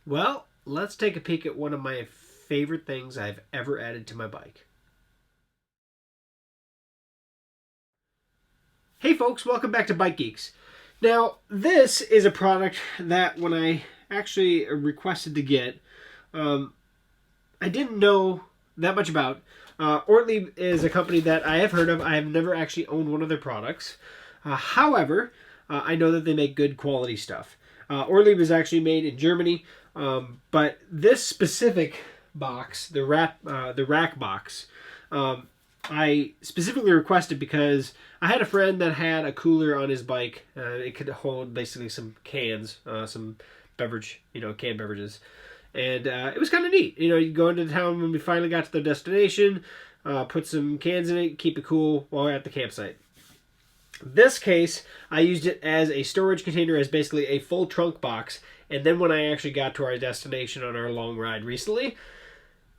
Well, let's take a peek at one of my favorite things I've ever added to my bike. Hey folks, welcome back to BikeGeeks. Now, this is a product that when I actually requested to get, I didn't know that much about. ORTLIEB is a company that I have heard of. I have never actually owned one of their products. However, I know that they make good quality stuff. ORTLIEB is actually made in Germany, but this specific box, the rack box, I specifically requested because I had a friend that had a cooler on his bike. It could hold basically some cans, some beverage, canned beverages. And it was kind of neat. You go into town when we finally got to the destination, put some cans in it, keep it cool while we're at the campsite. This case, I used it as a storage container, as basically a full trunk box. And then when I actually got to our destination on our long ride recently,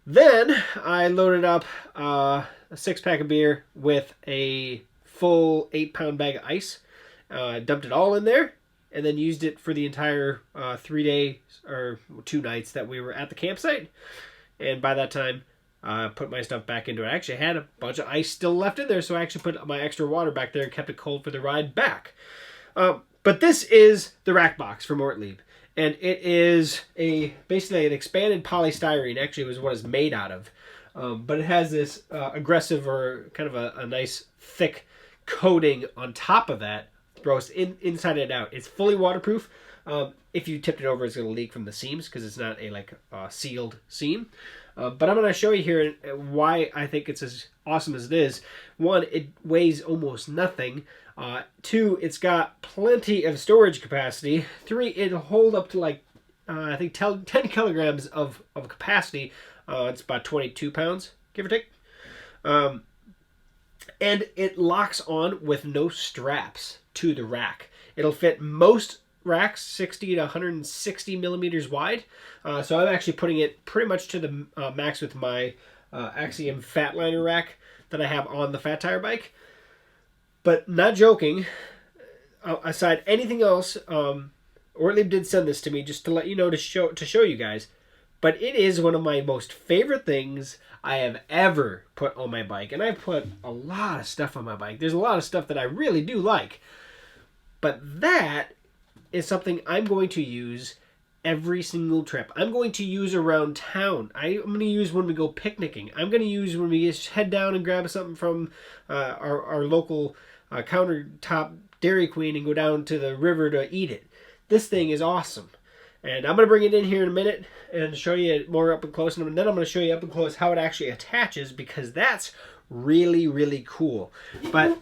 then I loaded up a 6-pack of beer with a full 8-pound bag of ice, dumped it all in there, and then used it for the entire 3 days or 2 nights that we were at the campsite. And by that time, I put my stuff back into it. I actually had a bunch of ice still left in there, so I actually put my extra water back there and kept it cold for the ride back. But this is the rack box from ORTLIEB. And it is basically an expanded polystyrene, actually was what it's made out of. But it has this aggressive or kind of a nice thick coating on top of that, throws inside and out. It's fully waterproof. If you tipped it over, it's going to leak from the seams because it's not a sealed seam. But I'm going to show you here why I think it's as awesome as it is. 1, it weighs almost nothing. 2, it's got plenty of storage capacity. 3, it'll hold up to I think 10 kilograms of capacity. It's about 22 pounds, give or take. And it locks on with no straps to the rack. It'll fit most racks 60 to 160 millimeters wide. So I'm actually putting it pretty much to the max with my Axiom Fatliner rack that I have on the Fat Tire bike. But not joking, aside anything else, ORTLIEB did send this to me just to let you know, to show you guys. But it is one of my most favorite things I have ever put on my bike. And I put a lot of stuff on my bike. There's a lot of stuff that I really do like. But that is something I'm going to use every single trip. I'm going to use around town. I'm going to use when we go picnicking. I'm going to use when we just head down and grab something from our local countertop Dairy Queen and go down to the river to eat it. This thing is awesome. And I'm going to bring it in here in a minute and show you more up and close. And then I'm going to show you up and close how it actually attaches, because that's really, really cool. But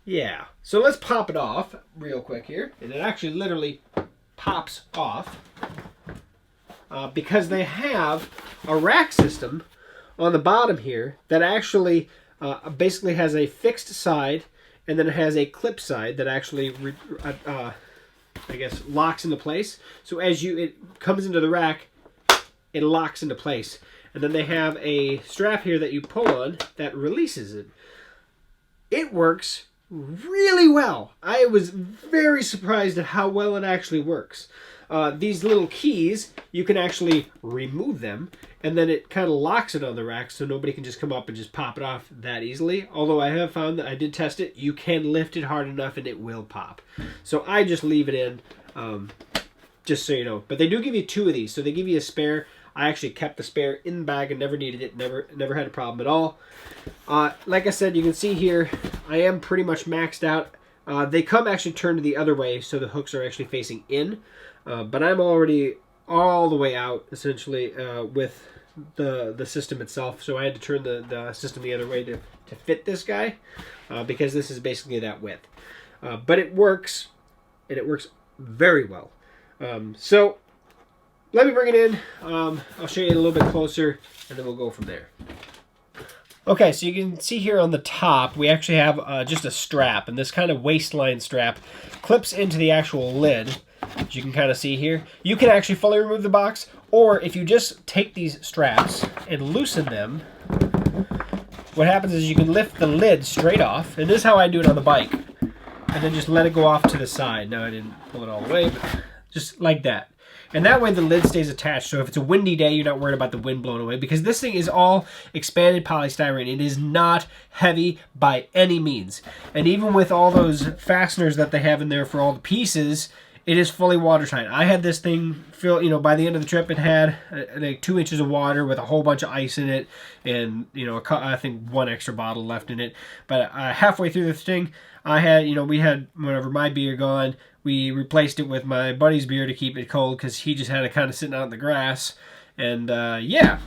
yeah, so let's pop it off real quick here. And it actually literally pops off because they have a rack system on the bottom here that actually basically has a fixed side, and then it has a clip side that actually I guess locks into place. So as it comes into the rack, it locks into place. And then they have a strap here that you pull on that releases it. It works really well. I was very surprised at how well it actually works. These little keys, you can actually remove them, and then it kind of locks it on the rack so nobody can just come up and just pop it off that easily. Although I have found that I did test it, you can lift it hard enough and it will pop. So I just leave it in, just so you know. But they do give you 2 of these, so they give you a spare. I actually kept the spare in the bag and never needed it, never had a problem at all. Like I said, you can see here, I am pretty much maxed out. They come actually turned the other way, so the hooks are actually facing in. But I'm already all the way out, essentially, with the system itself. So I had to turn the system the other way to fit this guy, because this is basically that width. But it works, and it works very well. So let me bring it in. I'll show you a little bit closer, and then we'll go from there. Okay, so you can see here on the top, we actually have just a strap, and this kind of waistline strap clips into the actual lid, as you can kind of see here. You can actually fully remove the box, or if you just take these straps and loosen them, what happens is you can lift the lid straight off, and this is how I do it on the bike, and then just let it go off to the side. Now I didn't pull it all the way, but just like that. And that way the lid stays attached. So if it's a windy day, you're not worried about the wind blowing away, because this thing is all expanded polystyrene. It is not heavy by any means. And even with all those fasteners that they have in there for all the pieces, it is fully watertight. I had this thing fill, you know, by the end of the trip, it had like 2 inches of water with a whole bunch of ice in it, and, you know, I think 1 extra bottle left in it. But halfway through this thing, I had, you know, we had, whenever my beer gone, we replaced it with my buddy's beer to keep it cold, because he just had it kind of sitting out in the grass. And yeah,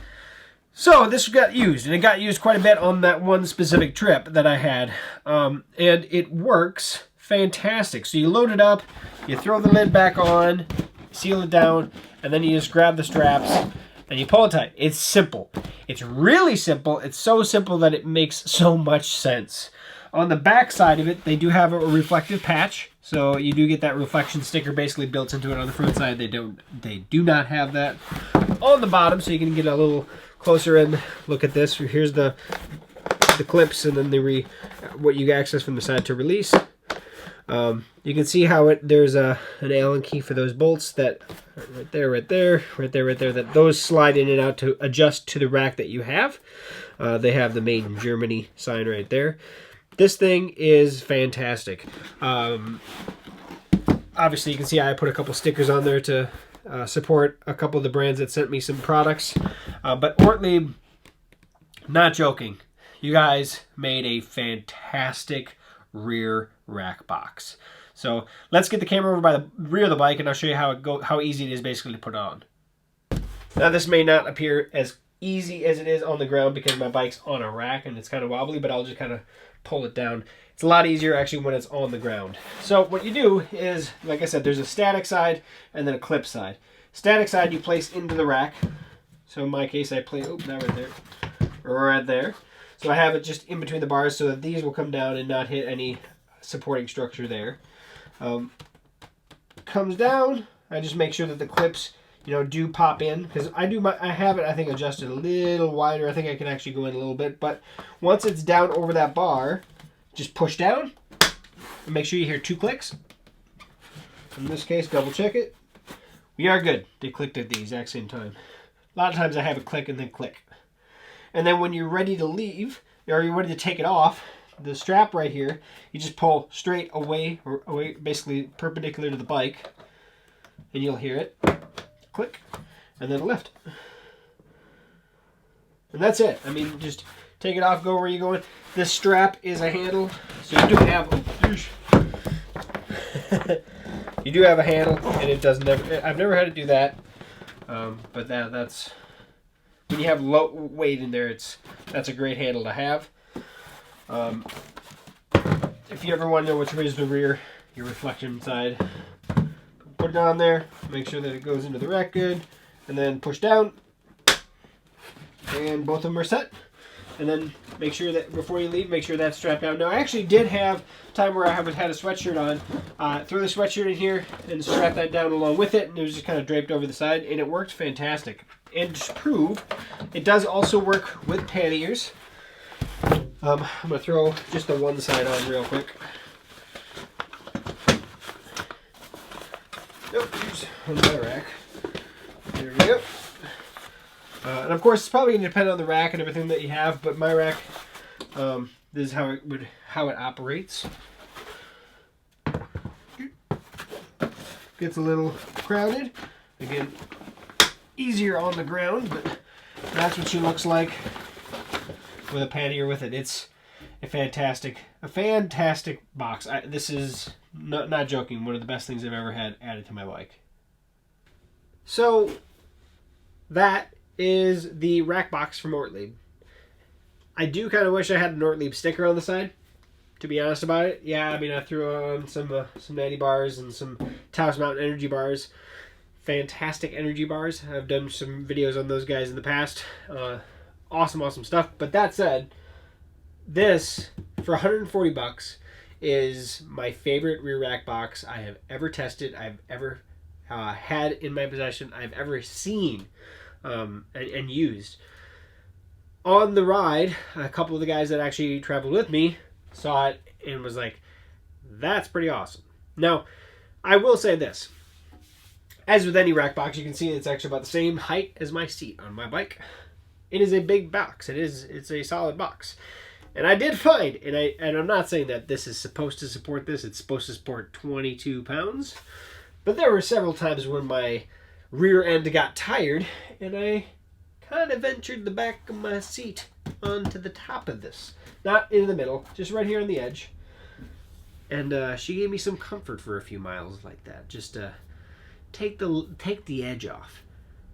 so this got used, and it got used quite a bit on that one specific trip that I had. And it works fantastic. So you load it up, you throw the lid back on, seal it down, and then you just grab the straps and you pull it tight. It's simple. It's really simple. It's so simple that it makes so much sense. On the back side of it, they do have a reflective patch, so you do get that reflection sticker basically built into it. On the front side, they do not have that. On the bottom, so you can get a little closer and look at this. Here's the clips, and then what you access from the side to release. You can see how there's an Allen key for those bolts that right there, that those slide in and out to adjust to the rack that you have. They have the Made in Germany sign right there. This thing is fantastic. Obviously, you can see I put a couple stickers on there to support a couple of the brands that sent me some products. But ORTLIEB, not joking, you guys made a fantastic rear rack box. So let's get the camera over by the rear of the bike, and I'll show you how easy it is basically to put on. Now, this may not appear as easy as it is on the ground because my bike's on a rack and it's kind of wobbly, but I'll just kind of pull it down. It's a lot easier actually when it's on the ground. So what you do is, like I said, there's a static side and then a clip side. Static side you place into the rack. So in my case, I place, not right there, right there. So I have it just in between the bars so that these will come down and not hit any supporting structure there. Comes down, I just make sure that the clips, you know, do pop in, because I have it, I think, adjusted a little wider. I think I can actually go in a little bit, but once it's down over that bar, just push down and make sure you hear 2 clicks. In this case, double check it. We are good. They clicked at the exact same time. A lot of times I have it click and then click. And then when you're ready to leave, or you're ready to take it off, the strap right here, you just pull straight away, or away, basically perpendicular to the bike, and you'll hear it click, and then lift. And that's it. I mean, just take it off, go where you're going. This strap is a handle, so you do have you do have a handle, and it does never. I've never had to do that, but that's when you have low weight in there. That's a great handle to have. If you ever want to know which way is the rear, your reflection side, put it on there, make sure that it goes into the rack good, and then push down, and both of them are set. And then make sure that before you leave, make sure that's strapped down. Now, I actually did have time where I had a sweatshirt on. Throw the sweatshirt in here and strap that down along with it, and it was just kind of draped over the side, and it worked fantastic. And to prove, it does also work with panniers. I'm going to throw just the one side on real quick. Nope, here's on my rack. There we go. And of course, it's probably going to depend on the rack and everything that you have, but my rack, this is how it operates. Gets a little crowded. Again, easier on the ground, but that's what she looks like with a pannier with it. It's a fantastic box. This is not joking, one of the best things I've ever had added to my bike. So that is the rack box from ORTLIEB. I do kind of wish I had an ORTLIEB sticker on the side, to be honest about it. Yeah, I mean, I threw on some natty bars and some Taos Mountain energy bars. Fantastic energy bars. I've done some videos on those guys in the past. Awesome stuff. But that said, this for 140 bucks is my favorite rear rack box I have ever tested, I've ever had in my possession, I've ever seen and used. On the ride, a couple of the guys that actually traveled with me saw it and was like, that's pretty awesome. Now, I will say this. As with any rack box, you can see it's actually about the same height as my seat on my bike. It is a big box. It's a solid box. And I did find, and I'm not saying that this is supposed to support this. It's supposed to support 22 pounds. But there were several times when my rear end got tired, and I kind of ventured the back of my seat onto the top of this. Not in the middle, just right here on the edge. And she gave me some comfort for a few miles like that. Just take the edge off.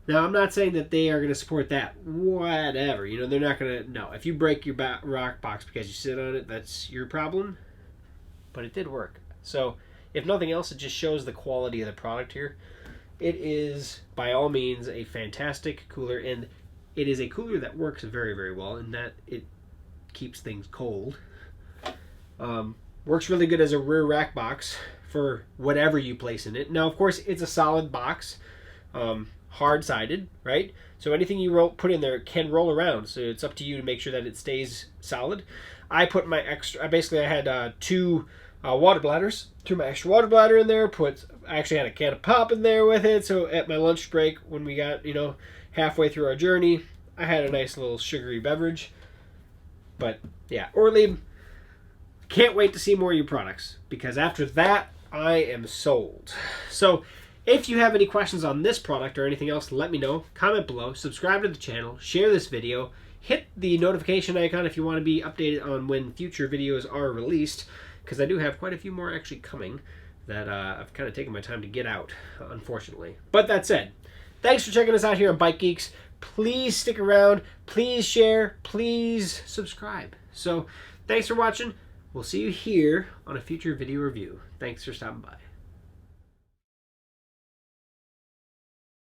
Now, I'm not saying that they are going to support that. Whatever. You know, they're not going to... No, if you break your rock box because you sit on it, that's your problem. But it did work. So, if nothing else, it just shows the quality of the product here. It is, by all means, a fantastic cooler. And it is a cooler that works very, very well in that it keeps things cold. Works really good as a rear rack box for whatever you place in it. Now, of course, it's a solid box. Hard-sided, right? So anything you put in there can roll around. So it's up to you to make sure that it stays solid. I put my extra... I had two water bladders. Threw my extra water bladder in there. I actually had a can of pop in there with it. So at my lunch break, when we got, halfway through our journey, I had a nice little sugary beverage. But, yeah, ORTLIEB, can't wait to see more of your products. Because after that, I am sold. So... if you have any questions on this product or anything else, let me know. Comment below, subscribe to the channel, share this video, hit the notification icon if you want to be updated on when future videos are released, because I do have quite a few more actually coming that I've kind of taken my time to get out, unfortunately. But that said, thanks for checking us out here on Bike Geeks. Please stick around, please share, please subscribe. So, thanks for watching. We'll see you here on a future video review. Thanks for stopping by.